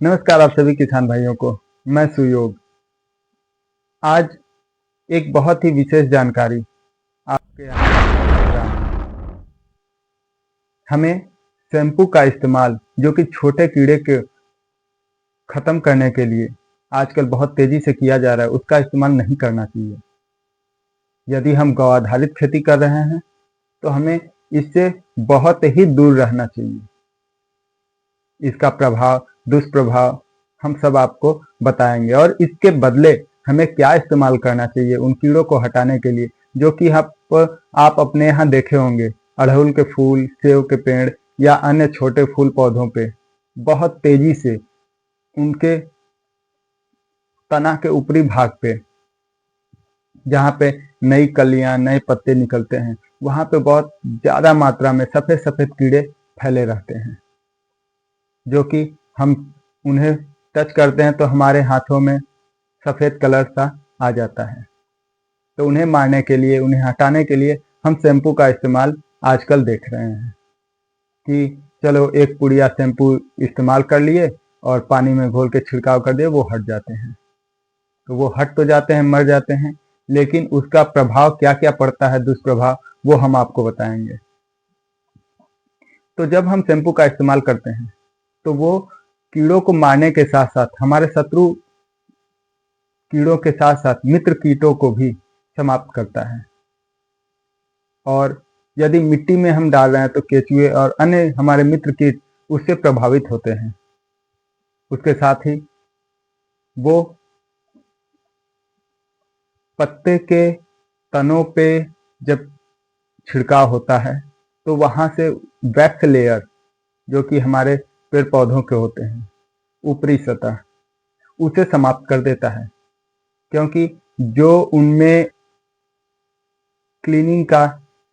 नमस्कार आप सभी किसान भाइयों को। मैं सुयोग। आज एक बहुत ही विशेष जानकारी आपके यहाँ रख रहा हूँ। हमें शैम्पू का इस्तेमाल जो कि छोटे कीड़े के खत्म करने के लिए आजकल बहुत तेजी से किया जा रहा है, उसका इस्तेमाल नहीं करना चाहिए। यदि हम गौ आधारित खेती कर रहे हैं तो हमें इससे बहुत ही दूर रहना चाहिए। इसका प्रभाव, दुष्प्रभाव हम सब आपको बताएंगे और इसके बदले हमें क्या इस्तेमाल करना चाहिए उन कीड़ों को हटाने के लिए, जो कि आप अपने यहाँ देखे होंगे। अड़हुल के फूल, सेव के पेड़ या अन्य छोटे फूल पौधों पे बहुत तेजी से उनके तना के ऊपरी भाग पे, जहाँ पे नई कलियां, नए पत्ते निकलते हैं, वहां पे बहुत ज्यादा मात्रा में सफेद सफेद कीड़े फैले रहते हैं, जो कि हम उन्हें टच करते हैं तो हमारे हाथों में सफेद कलर सा आ जाता है। तो उन्हें मारने के लिए, उन्हें हटाने के लिए हम शैम्पू का इस्तेमाल आजकल देख रहे हैं कि चलो एक पुड़िया शैम्पू इस्तेमाल कर लिए और पानी में घोल के छिड़काव कर दिए, वो हट जाते हैं। तो वो हट तो जाते हैं, मर जाते हैं, लेकिन उसका प्रभाव क्या क्या पड़ता है, दुष्प्रभाव, वो हम आपको बताएंगे। तो जब हम शैम्पू का इस्तेमाल करते हैं तो वो कीड़ों को मारने के साथ साथ हमारे शत्रु कीड़ों के साथ साथ मित्र कीटों को भी समाप्त करता है। और यदि मिट्टी में हम डाल रहे हैं तो केंचुए और अन्य हमारे मित्र कीट उससे प्रभावित होते हैं। उसके साथ ही वो पत्ते के तनों पे जब छिड़काव होता है तो वहां से वैक्स लेयर, जो कि हमारे पेड़ पौधों के होते हैं, ऊपरी सतह, उसे समाप्त कर देता है। क्योंकि जो उनमें क्लीनिंग का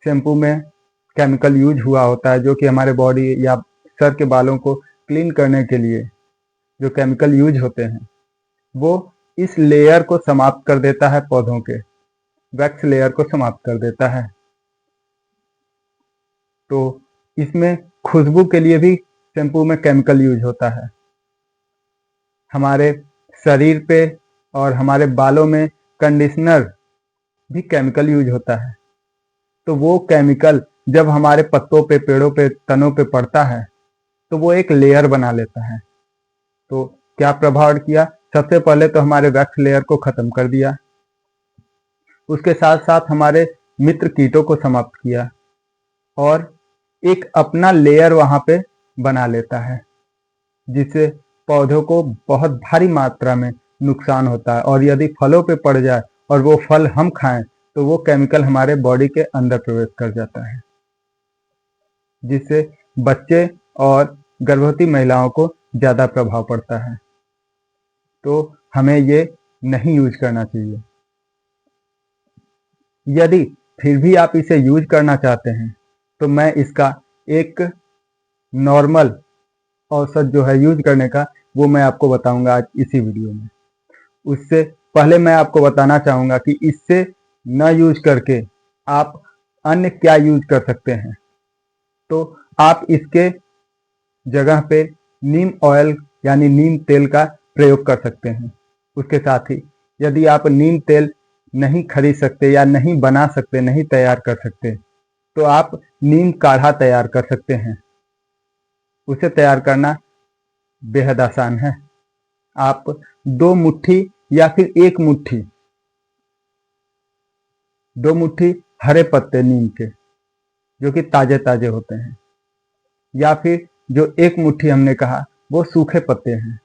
शैम्पू में केमिकल यूज हुआ होता है, जो कि हमारे बॉडी या सर के बालों को क्लीन करने के लिए जो केमिकल यूज होते हैं, वो इस लेयर को समाप्त कर देता है, पौधों के वैक्स लेयर को समाप्त कर देता है। तो इसमें खुशबू के लिए भी शैम्पू में केमिकल यूज होता है। हमारे शरीर पे और हमारे बालों में कंडीशनर भी केमिकल यूज होता है। तो वो केमिकल जब हमारे पत्तों पे, पेड़ों पे, तनों पे पड़ता है तो वो एक लेयर बना लेता है। तो क्या प्रभाव किया? सबसे पहले तो हमारे वैक्स लेयर को खत्म कर दिया, उसके साथ साथ हमारे मित्र कीटों को समाप्त किया और एक अपना लेयर वहां पे बना लेता है, जिससे पौधों को बहुत भारी मात्रा में नुकसान होता है। और यदि फलों पे पड़ जाए और वो फल हम खाएं तो वो केमिकल हमारे बॉडी के अंदर प्रवेश कर जाता है, जिससे बच्चे और गर्भवती महिलाओं को ज्यादा प्रभाव पड़ता है। तो हमें ये नहीं यूज करना चाहिए। यदि फिर भी आप इसे यूज करना चाहते हैं तो मैं इसका एक नॉर्मल औसत जो है यूज करने का, वो मैं आपको बताऊंगा आज इसी वीडियो में। उससे पहले मैं आपको बताना चाहूंगा कि इससे न यूज करके आप अन्य क्या यूज कर सकते हैं। तो आप इसके जगह पे नीम ऑयल यानी नीम तेल का प्रयोग कर सकते हैं। उसके साथ ही यदि आप नीम तेल नहीं खरीद सकते या नहीं बना सकते, नहीं तैयार कर सकते, तो आप नीम काढ़ा तैयार कर सकते हैं। उसे तैयार करना बेहद आसान है। आप 2 मुट्ठी या फिर 1 मुट्ठी, 2 मुट्ठी हरे पत्ते नीम के, जो कि ताजे ताजे होते हैं, या फिर जो 1 मुट्ठी हमने कहा वो सूखे पत्ते हैं।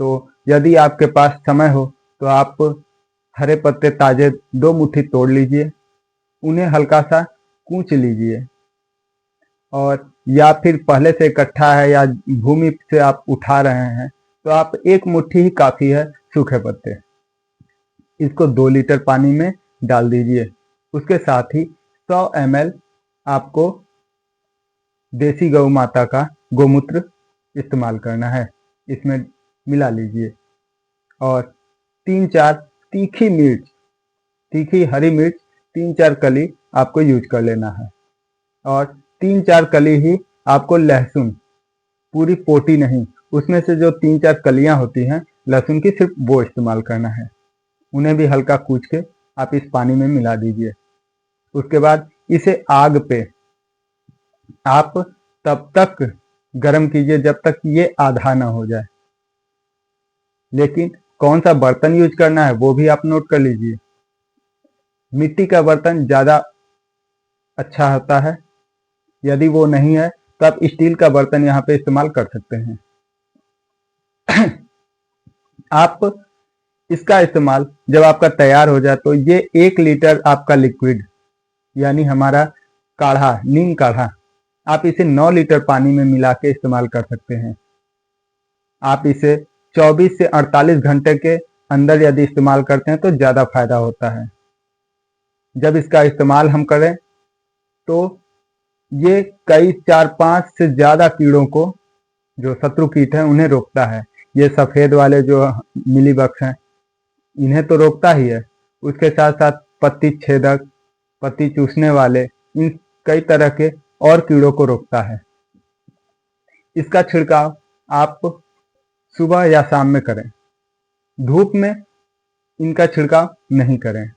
तो यदि आपके पास समय हो तो आप हरे पत्ते ताजे 2 मुट्ठी तोड़ लीजिए, उन्हें हल्का सा कूच लीजिए, और या फिर पहले से इकट्ठा है या भूमि से आप उठा रहे हैं तो आप 1 मुट्ठी ही काफी है सूखे पत्ते। इसको 2 लीटर पानी में डाल दीजिए। उसके साथ ही 100 ml आपको देसी गौ माता का गोमूत्र इस्तेमाल करना है, इसमें मिला लीजिए। और 3-4 तीखी मिर्च, तीखी हरी मिर्च 3-4 कली आपको यूज कर लेना है। और 3-4 कली ही आपको लहसुन, पूरी पोटी नहीं, उसमें से जो 3-4 कलियां होती हैं लहसुन की, सिर्फ वो इस्तेमाल करना है। उन्हें भी हल्का कूच के आप इस पानी में मिला दीजिए। उसके बाद इसे आग पे आप तब तक गर्म कीजिए जब तक ये आधा ना हो जाए। लेकिन कौन सा बर्तन यूज करना है वो भी आप नोट कर लीजिए। मिट्टी का बर्तन ज़्यादा अच्छा होता है। यदि वो नहीं है तो आप स्टील का बर्तन यहाँ पे इस्तेमाल कर सकते हैं। आप इसका इस्तेमाल जब आपका तैयार हो जाए तो ये 1 लीटर आपका लिक्विड यानी हमारा काढ़ा, नीम काढ़ा, आप इसे 9 लीटर पानी में मिला के इस्तेमाल कर सकते हैं। आप इसे 24 से 48 घंटे के अंदर यदि इस्तेमाल करते हैं तो ज़्यादा फायदा होता है। जब इसका इस्तेमाल हम करें तो ये कई 4-5 से ज़्यादा कीड़ों को, जो शत्रु कीट हैं, उन्हें रोकता है। ये सफ़ेद वाले जो मिलीबग्स हैं इन्हें तो रोकता ही है, उसके साथ साथ पत्ती छेदक, पत्ती चूसने वाले, इन कई तरह के और कीड़ों को रोकता है। इसका छिड़काव आप सुबह या शाम में करें, धूप में इनका छिड़काव नहीं करें।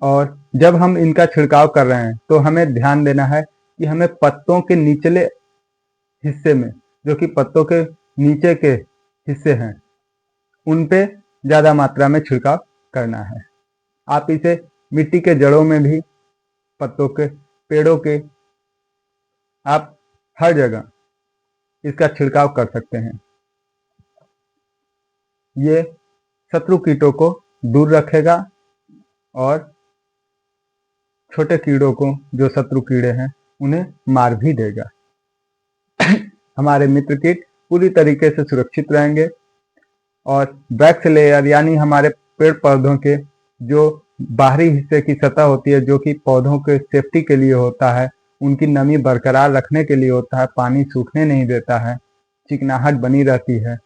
और जब हम इनका छिड़काव कर रहे हैं तो हमें ध्यान देना है कि हमें पत्तों के निचले हिस्से में, जो कि पत्तों के नीचे के हिस्से हैं, उन पे ज़्यादा मात्रा में छिड़काव करना है। आप इसे मिट्टी के जड़ों में भी, पत्तों के, पेड़ों के, आप हर जगह इसका छिड़काव कर सकते हैं। ये शत्रु कीटों को दूर रखेगा और छोटे कीड़ों को, जो शत्रु कीड़े हैं, उन्हें मार भी देगा। हमारे मित्र कीट पूरी तरीके से सुरक्षित रहेंगे और वैक्स लेयर यानी हमारे पेड़ पौधों के जो बाहरी हिस्से की सतह होती है, जो कि पौधों के सेफ्टी के लिए होता है, उनकी नमी बरकरार रखने के लिए होता है, पानी सूखने नहीं देता है, चिकनाहट बनी रहती है,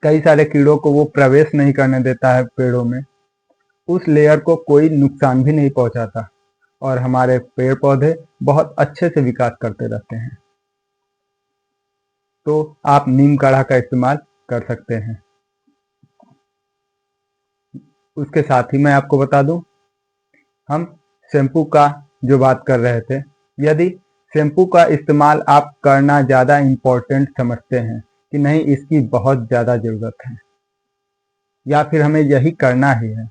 कई सारे कीड़ों को वो प्रवेश नहीं करने देता है पेड़ों में, उस लेयर को कोई नुकसान भी नहीं पहुंचाता और हमारे पेड़ पौधे बहुत अच्छे से विकास करते रहते हैं। तो आप नीम काढ़ा का इस्तेमाल कर सकते हैं। उसके साथ ही मैं आपको बता दूं, हम शैम्पू का जो बात कर रहे थे, यदि शैम्पू का इस्तेमाल आप करना ज़्यादा इम्पोर्टेंट समझते हैं कि नहीं, इसकी बहुत ज़्यादा ज़रूरत है या फिर हमें यही करना ही है,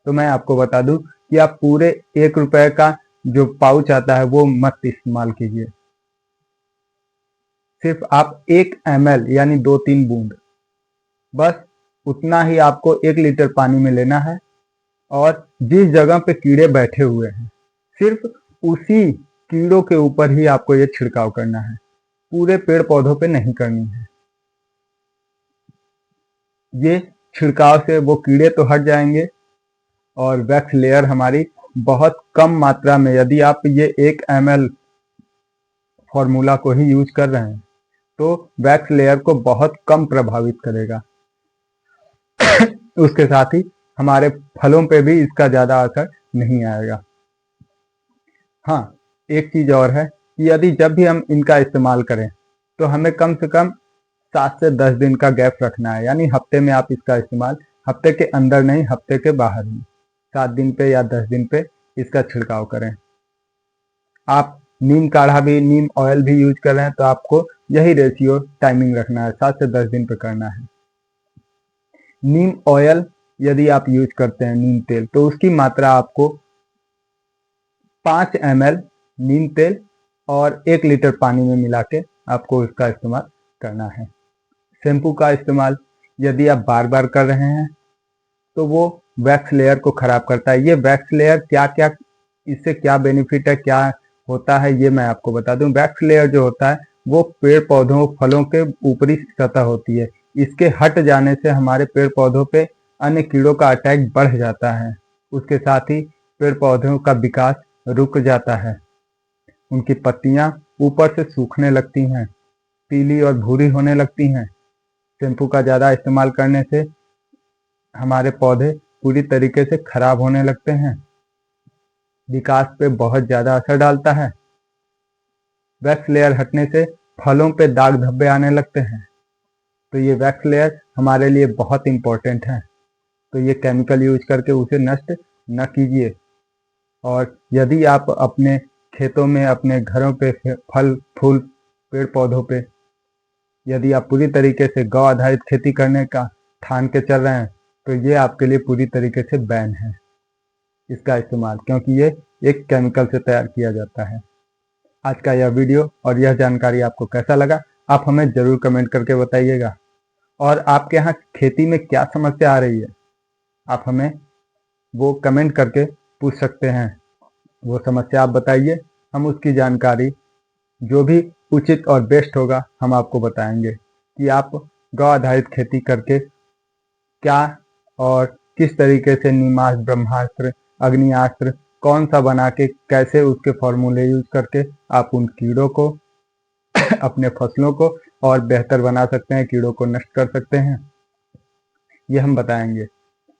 तो मैं आपको बता दूं कि आप पूरे 1 रुपए का जो पाउच आता है वो मत इस्तेमाल कीजिए। सिर्फ आप 1 ml यानी 2-3 बूंद, बस उतना ही आपको 1 लीटर पानी में लेना है और जिस जगह पे कीड़े बैठे हुए हैं सिर्फ उसी कीड़ों के ऊपर ही आपको ये छिड़काव करना है, पूरे पेड़ पौधों पे नहीं करनी है। ये छिड़काव से वो कीड़े तो हट जाएंगे और वैक्स लेयर हमारी बहुत कम मात्रा में, यदि आप ये 1 ml फॉर्मूला को ही यूज कर रहे हैं तो वैक्स लेयर को बहुत कम प्रभावित करेगा। उसके साथ ही हमारे फलों पे भी इसका ज़्यादा असर नहीं आएगा। हाँ, एक चीज़ और है कि यदि जब भी हम इनका इस्तेमाल करें तो हमें कम से कम 7 से 10 दिन का गैप रखना है, यानी हफ्ते में आप इसका इस्तेमाल, हफ्ते के अंदर नहीं, हफ्ते के बाहर ही 7 दिन पे या 10 दिन पे इसका छिड़काव करें। आप नीम काढ़ा भी, नीम ऑयल भी यूज कर रहे हैं तो आपको यही रेशियो टाइमिंग रखना है, 7 से 10 दिन पे करना है। नीम ऑयल यदि आप यूज करते हैं, नीम तेल, तो उसकी मात्रा आपको 5 ml नीम तेल और 1 लीटर पानी में मिला के आपको इसका इस्तेमाल करना है। शैम्पू का इस्तेमाल यदि आप बार बार कर रहे हैं तो वो वैक्स लेयर को खराब करता है। ये वैक्स लेयर क्या क्या, इससे क्या बेनिफिट है, क्या होता है, ये मैं आपको बता दूं। वैक्स लेयर जो होता है वो पेड़ पौधों, फलों के ऊपरी सतह होती है। इसके हट जाने से हमारे पेड़ पौधों पे अन्य कीड़ों का अटैक बढ़ जाता है। उसके साथ ही पेड़ पौधों का विकास रुक जाता है, उनकी पत्तियां ऊपर से सूखने लगती हैं, पीली और भूरी होने लगती हैं। शैम्पू का ज़्यादा इस्तेमाल करने से हमारे पौधे पूरी तरीके से खराब होने लगते हैं, विकास पे बहुत ज़्यादा असर डालता है। वैक्स लेयर हटने से फलों पे दाग धब्बे आने लगते हैं, तो ये वैक्स लेयर हमारे लिए बहुत इम्पोर्टेंट है। तो ये केमिकल यूज करके उसे नष्ट न कीजिए। और यदि आप अपने खेतों में, अपने घरों पे, फल फूल पेड़ पौधों पे यदि आप पूरी तरीके से गौ आधारित खेती करने का ठान के चल रहे हैं तो ये आपके लिए पूरी तरीके से बैन है इसका इस्तेमाल, क्योंकि ये एक केमिकल से तैयार किया जाता है। आज का यह वीडियो और यह जानकारी आपको कैसा लगा, आप हमें ज़रूर कमेंट करके बताइएगा। और आपके यहाँ खेती में क्या समस्या आ रही है, आप हमें वो कमेंट करके पूछ सकते हैं। वो समस्या आप बताइए, हम उसकी जानकारी जो भी उचित और बेस्ट होगा हम आपको बताएंगे कि आप गौ आधारित खेती करके क्या और किस तरीके से नीमास्त्र, ब्रह्मास्त्र, अग्नियास्त्र कौन सा बना के, कैसे उसके फॉर्मूले यूज करके आप उन कीड़ों को अपने फसलों को और बेहतर बना सकते हैं, कीड़ों को नष्ट कर सकते हैं, ये हम बताएंगे।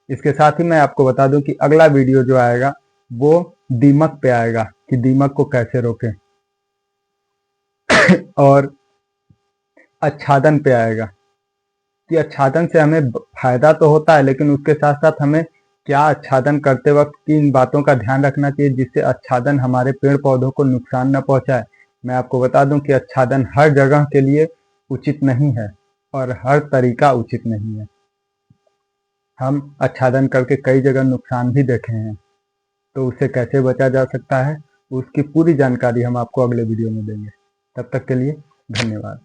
इसके साथ ही मैं आपको बता दूं कि अगला वीडियो जो आएगा वो दीमक पे आएगा कि दीमक को कैसे रोकें और आच्छादन पे आएगा कि आच्छादन से हमें फायदा तो होता है, लेकिन उसके साथ साथ हमें क्या आच्छादन करते वक्त किन बातों का ध्यान रखना चाहिए जिससे आच्छादन हमारे पेड़ पौधों को नुकसान न पहुंचाए। मैं आपको बता दूं कि आच्छादन हर जगह के लिए उचित नहीं है और हर तरीका उचित नहीं है। हम आच्छादन करके कई जगह नुकसान भी देखे हैं, तो उससे कैसे बचा जा सकता है उसकी पूरी जानकारी हम आपको अगले वीडियो में देंगे। तब तक के लिए धन्यवाद।